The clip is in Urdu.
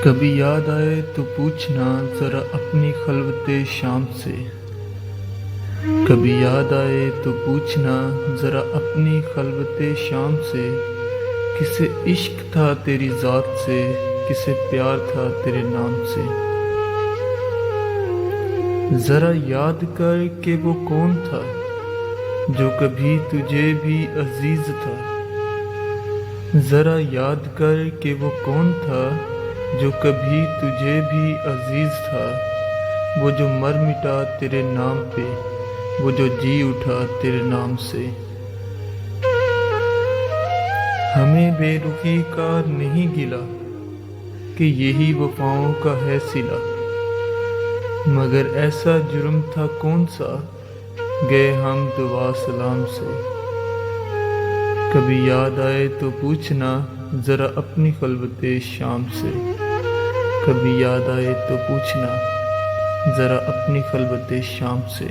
کبھی یاد آئے تو پوچھنا ذرا اپنی خلوت شام سے، کبھی یاد آئے تو پوچھنا ذرا اپنی خلوت شام سے، کسے عشق تھا تیری ذات سے، کسے پیار تھا تیرے نام سے۔ ذرا یاد کر کہ وہ کون تھا جو کبھی تجھے بھی عزیز تھا، ذرا یاد کر کہ وہ کون تھا جو کبھی تجھے بھی عزیز تھا، وہ جو مر مٹا تیرے نام پہ، وہ جو جی اٹھا تیرے نام سے۔ ہمیں بے رخی کا نہیں گلا کہ یہی وفاؤں کا ہے صلہ، مگر ایسا جرم تھا کون سا گئے ہم دعا سلام سے۔ کبھی یاد آئے تو پوچھنا ذرا اپنی خلوت شام سے، کبھی یاد آئے تو پوچھنا ذرا اپنی خلوت شام سے۔